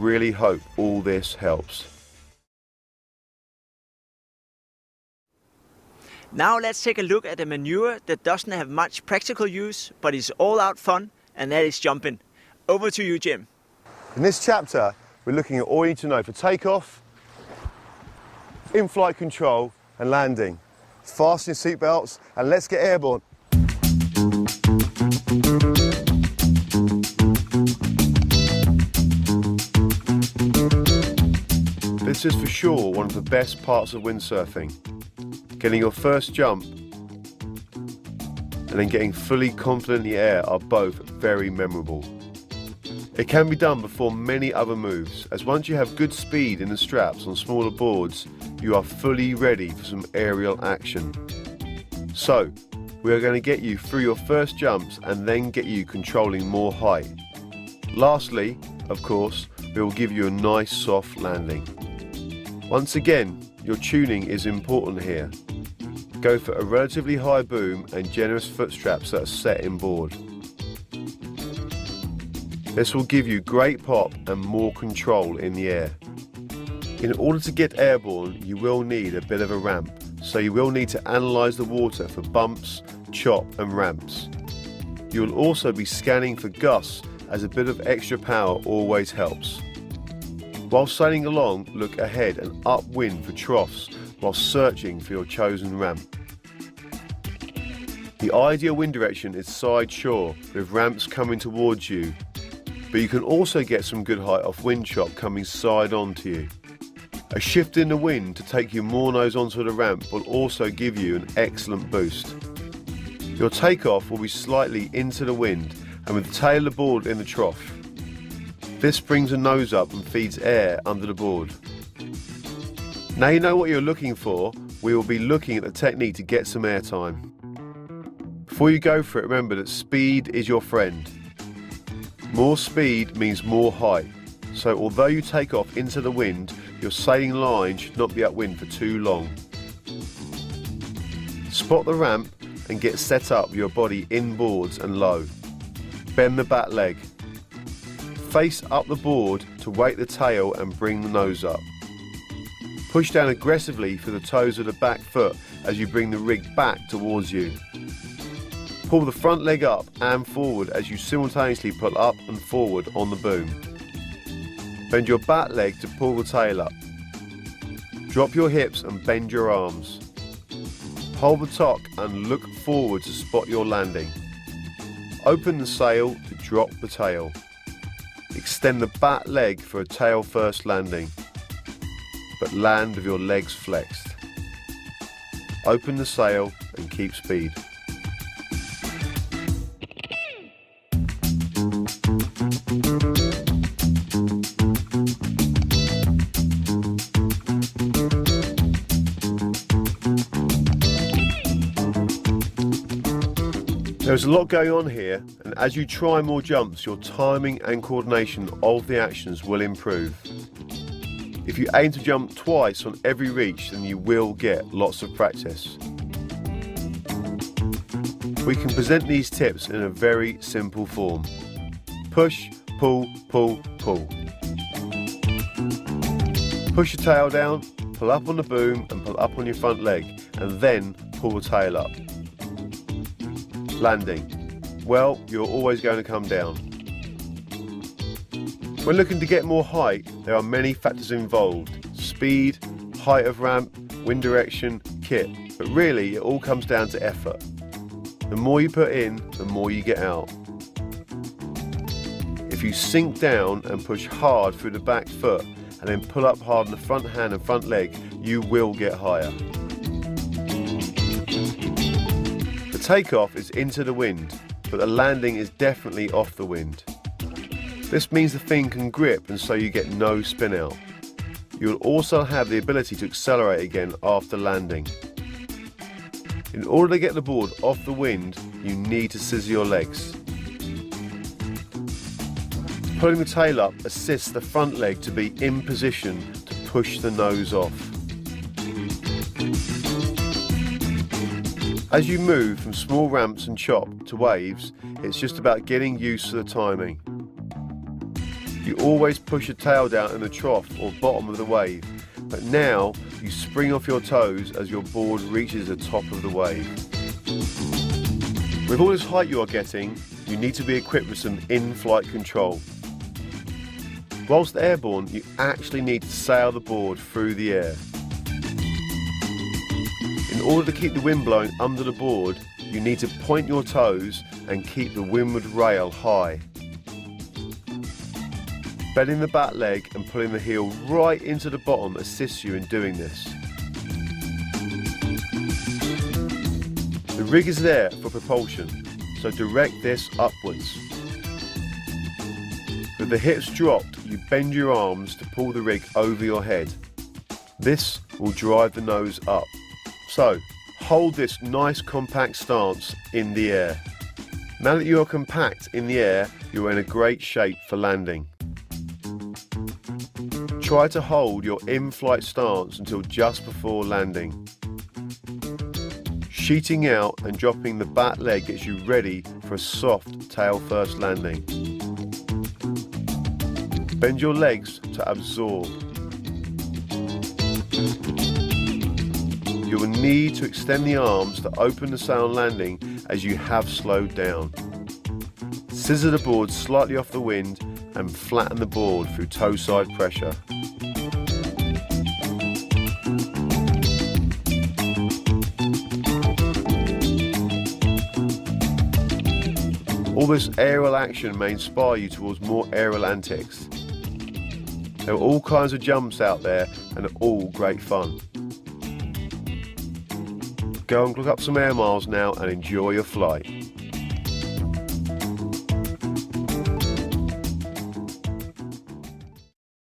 really hope all this helps. Now let's take a look at a maneuver that doesn't have much practical use, but is all out fun, and that is jumping. Over to you, Jim. In this chapter, we're looking at all you need to know for takeoff, in-flight control and landing. Fasten your seatbelts and let's get airborne. This is for sure one of the best parts of windsurfing. Getting your first jump and then getting fully confident in the air are both very memorable. It can be done before many other moves, as once you have good speed in the straps on smaller boards, you are fully ready for some aerial action. So, we are going to get you through your first jumps and then get you controlling more height. Lastly, of course, we will give you a nice soft landing. Once again, your tuning is important here. Go for a relatively high boom and generous foot straps that are set inboard. This will give you great pop and more control in the air. In order to get airborne, you will need a bit of a ramp, so you will need to analyse the water for bumps, chop and ramps. You will also be scanning for gusts, as a bit of extra power always helps. While sailing along, look ahead and upwind for troughs while searching for your chosen ramp. The ideal wind direction is side shore with ramps coming towards you, but you can also get some good height off wind chop coming side on to you. A shift in the wind to take you more nose onto the ramp will also give you an excellent boost. Your takeoff will be slightly into the wind and with the tail of the board in the trough. This brings the nose up and feeds air under the board. Now you know what you're looking for, we will be looking at the technique to get some air time. Before you go for it, remember that speed is your friend. More speed means more height, so although you take off into the wind, your sailing line should not be upwind for too long. Spot the ramp and get set up with your body inboards and low. Bend the back leg. Face up the board to weight the tail and bring the nose up. Push down aggressively through the toes of the back foot as you bring the rig back towards you. Pull the front leg up and forward as you simultaneously pull up and forward on the boom. Bend your back leg to pull the tail up. Drop your hips and bend your arms. Hold the tock and look forward to spot your landing. Open the sail to drop the tail. Extend the back leg for a tail first landing, but land with your legs flexed. Open the sail and keep speed. There's a lot going on here, and as you try more jumps, your timing and coordination of the actions will improve. If you aim to jump twice on every reach, then you will get lots of practice. We can present these tips in a very simple form. Push, pull, pull, pull. Push your tail down, pull up on the boom and pull up on your front leg, and then pull the tail up. Landing. Well, you're always going to come down. When looking to get more height, there are many factors involved. Speed, height of ramp, wind direction, kit. But really, it all comes down to effort. The more you put in, the more you get out. If you sink down and push hard through the back foot and then pull up hard on the front hand and front leg, you will get higher. The takeoff is into the wind, but the landing is definitely off the wind. This means the thing can grip and so you get no spin out. You will also have the ability to accelerate again after landing. In order to get the board off the wind, you need to scissor your legs. Pulling the tail up assists the front leg to be in position to push the nose off. As you move from small ramps and chop to waves, it's just about getting used to the timing. You always push your tail down in the trough or bottom of the wave, but now you spring off your toes as your board reaches the top of the wave. With all this height you are getting, you need to be equipped with some in-flight control. Whilst airborne, you actually need to sail the board through the air. In order to keep the wind blowing under the board, you need to point your toes and keep the windward rail high. Bending the back leg and pulling the heel right into the bottom assists you in doing this. The rig is there for propulsion, so direct this upwards. With the hips dropped, you bend your arms to pull the rig over your head. This will drive the nose up. So, hold this nice compact stance in the air. Now that you are compact in the air, you are in a great shape for landing. Try to hold your in-flight stance until just before landing. Sheeting out and dropping the back leg gets you ready for a soft tail-first landing. Bend your legs to absorb. You will need to extend the arms to open the sound landing as you have slowed down. Scissor the board slightly off the wind and flatten the board through toe side pressure. All this aerial action may inspire you towards more aerial antics. There are all kinds of jumps out there and are all great fun. Go and look up some air miles now and enjoy your flight.